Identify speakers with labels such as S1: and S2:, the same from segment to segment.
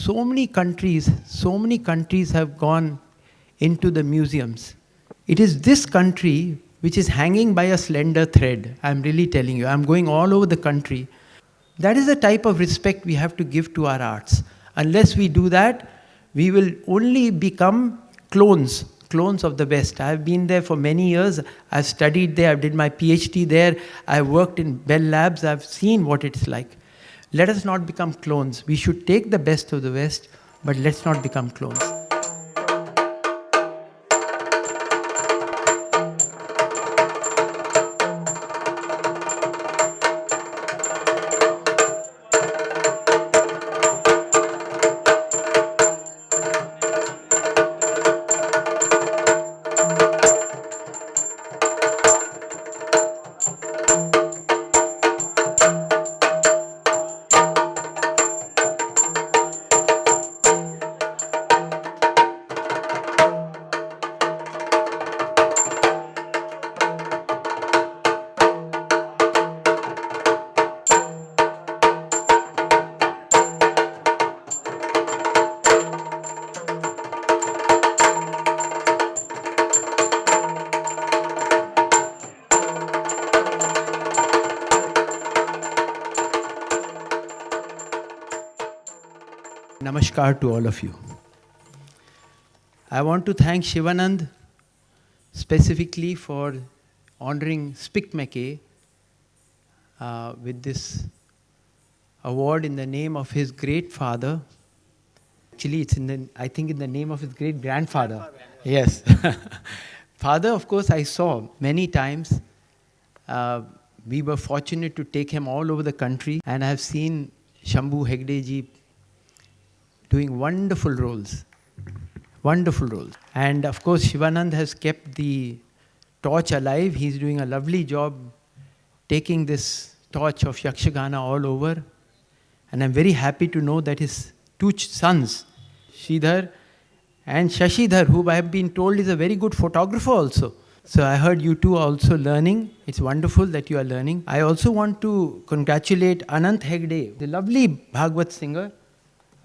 S1: so many countries have gone into the museums. It is this country which is hanging by a slender thread. I'm really telling you. I'm going all over the country. That is the type of respect we have to give to our arts. Unless we do that, we will only become clones of the West. I've been there for many years. I've studied there. I did my PhD there. I worked in Bell Labs. I've seen what it's like. Let us not become clones. We should take the best of the West, but let's not become clones. Namaskar to all of you. I want to thank Shivanand specifically for honoring Spic McKay with this award in the name of his great father. Actually, it's I think in the name of his great grandfather. Yes. Father, of course, I saw many times. We were fortunate to take him all over the country, and I have seen Shambhu Hegde ji doing wonderful roles. And of course, Shivanand has kept the torch alive. He's doing a lovely job taking this torch of Yakshagana all over. And I'm very happy to know that his two sons, Sridhar and Shashidhar, who I have been told is a very good photographer also. So I heard you two are also learning. It's wonderful that you are learning. I also want to congratulate Anant Hegde, the lovely Bhagavad singer,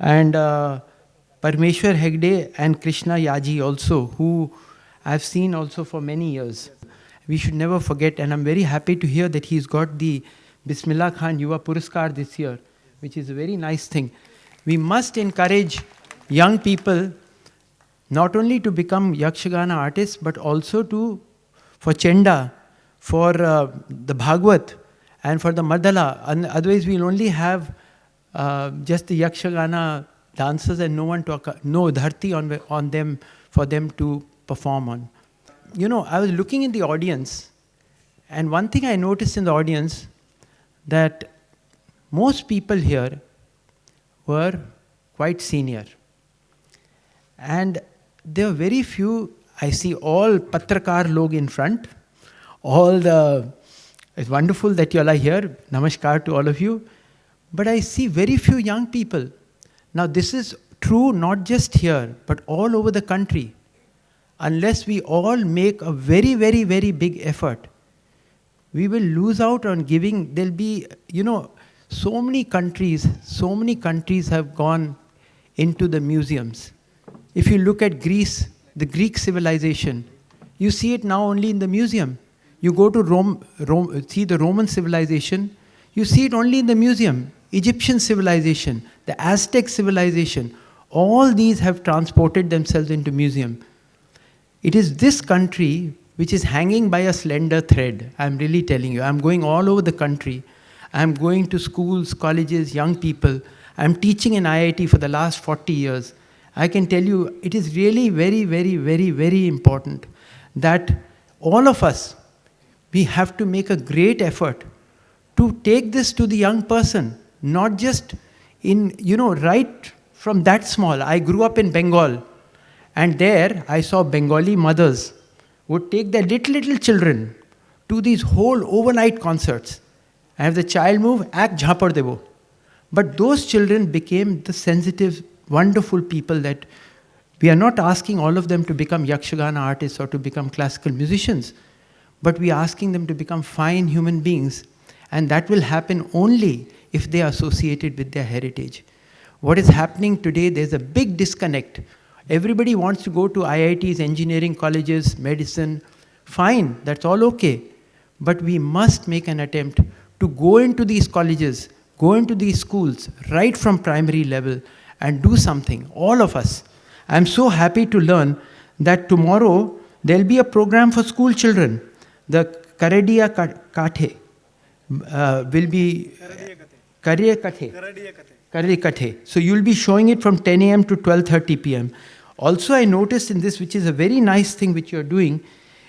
S1: and Parmeshwar Hegde and Krishna Yaji also, who I've seen also for many years. We should never forget, and I'm very happy to hear that he's got the Bismillah Khan Yuva Puraskar this year, which is a very nice thing. We must encourage young people not only to become Yakshagana artists, but also for Chenda, for the Bhagavad, and for the Madala. And otherwise, we'll only have just the Yakshagana dancers and no dharti on them for them to perform on. You know, I was looking in the audience, and one thing I noticed in the audience, that most people here were quite senior. And there were very few, I see all Patrakar log in front, it's wonderful that you all are here, namaskar to all of you. But I see very few young people. Now this is true not just here, but all over the country. Unless we all make a very, very, very big effort, we will lose out on giving. There'll be, so many countries have gone into the museums. If you look at Greece, the Greek civilization, you see it now only in the museum. You go to Rome, see the Roman civilization, you see it only in the museum. Egyptian civilization, the Aztec civilization, all these have transported themselves into museum. It is this country which is hanging by a slender thread. I'm really telling you. I'm going all over the country. I'm going to schools, colleges, young people. I'm teaching in IIT for the last 40 years. I can tell you, it is really very, very, very, very important that all of us, we have to make a great effort to take this to the young person. Not just in, right from that small. I grew up in Bengal, and there I saw Bengali mothers would take their little children to these whole overnight concerts. And if the child moved, act jhapar debo. But those children became the sensitive, wonderful people that we are not asking all of them to become Yakshagana artists or to become classical musicians, but we are asking them to become fine human beings. And that will happen only if they are associated with their heritage. What is happening today, there's a big disconnect. Everybody wants to go to IITs, engineering colleges, medicine. Fine, that's all okay. But we must make an attempt to go into these colleges, go into these schools, right from primary level, and do something, all of us. I'm so happy to learn that tomorrow there'll be a program for school children. The Karadiya Kathe will be... Karadiya Kathe. So you'll be showing it from 10 a.m. to 12:30 p.m. Also, I noticed in this, which is a very nice thing which you're doing,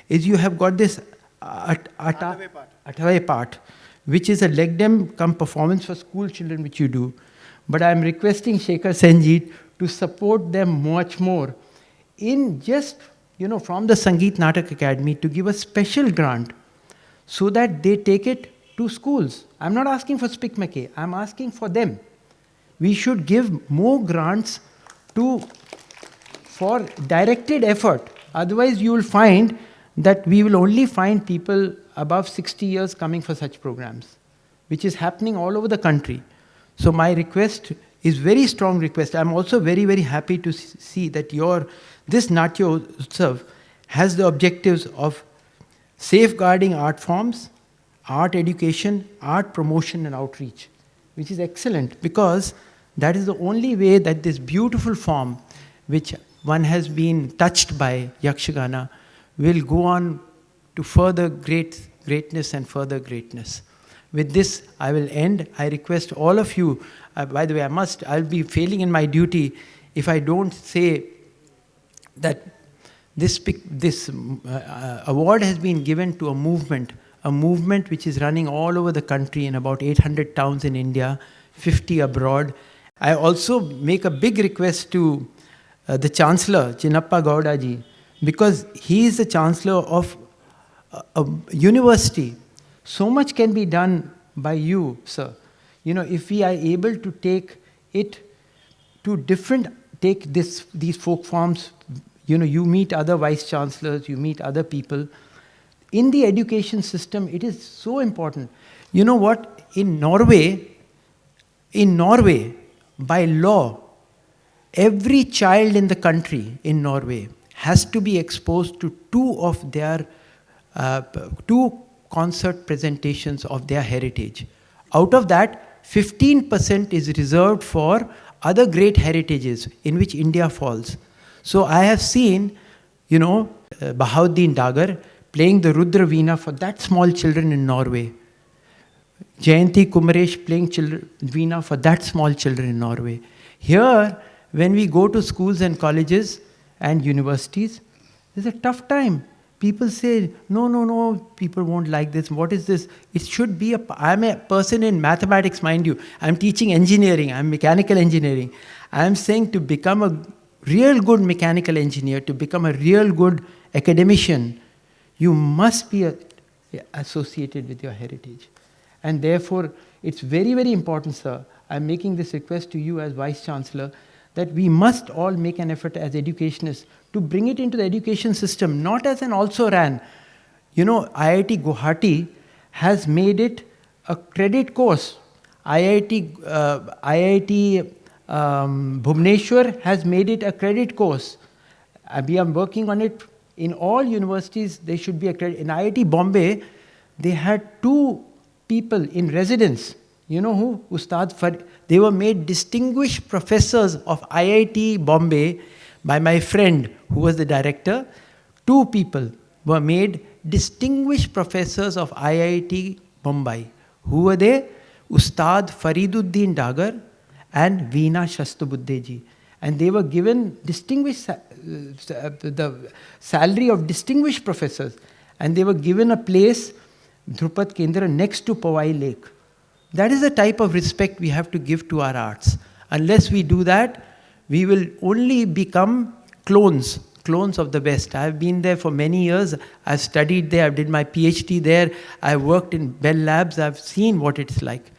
S1: is you have got this Athavai part, which is a legdem come performance for school children, which you do. But I'm requesting Shekhar Senjit to support them much more in just, from the Sangeet Natak Academy to give a special grant so that they take it to schools. I'm not asking for SPICMACAY, I'm asking for them. We should give more grants for directed effort. Otherwise, you will find that we will only find people above 60 years coming for such programs, which is happening all over the country. So my request is very strong request. I'm also very, very happy to see that this Natya Utsav has the objectives of safeguarding art forms, art education, art promotion and outreach, which is excellent because that is the only way that this beautiful form, which one has been touched by Yakshagana, will go on to further greatness and further greatness. With this, I will end. I request all of you, by the way, I'll be failing in my duty if I don't say that this award has been given to a movement which is running all over the country in about 800 towns in India, 50 abroad. I also make a big request to the Chancellor, Chinnappa Gowda ji, because he is the Chancellor of a university. So much can be done by you, sir. If we are able to take it to these folk forms, you meet other vice chancellors, you meet other people. In the education system, it is so important. You know what? In Norway, by law, every child in the country in Norway has to be exposed to two concert presentations of their heritage. Out of that, 15% is reserved for other great heritages in which India falls. So I have seen, Bahauddin Dagar playing the Rudra Veena for that small children in Norway. Jayanti Kumaresh playing Veena for that small children in Norway. Here, when we go to schools and colleges and universities, there's a tough time. People say, no, people won't like this. What is this? It should be I'm a person in mathematics, mind you. I'm teaching engineering. I'm mechanical engineering. I'm saying to become a real good mechanical engineer, to become a real good academician, you must be associated with your heritage. And therefore, it's very, very important, sir. I'm making this request to you as Vice Chancellor, that we must all make an effort as educationists to bring it into the education system, not as an also-ran. IIT Guwahati has made it a credit course. IIT Bhubaneswar has made it a credit course. We are working on it. In all universities, there should be a credit. In IIT Bombay, they had 2 people in residence. You know who? Ustad Farid. They were made distinguished professors of IIT Bombay by my friend who was the director. 2 people were made distinguished professors of IIT Bombay. Who were they? Ustad Fariduddin Dagar and Veena Shastabuddhe ji. And they were given the salary of distinguished professors. And they were given a place, Dhrupad Kendra, next to Powai Lake. That is the type of respect we have to give to our arts. Unless we do that, we will only become clones of the West. I've been there for many years. I've studied there. I did my PhD there. I worked in Bell Labs. I've seen what it's like.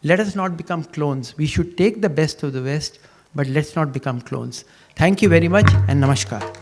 S1: Let us not become clones. We should take the best of the West, but let's not become clones. Thank you very much and namaskar.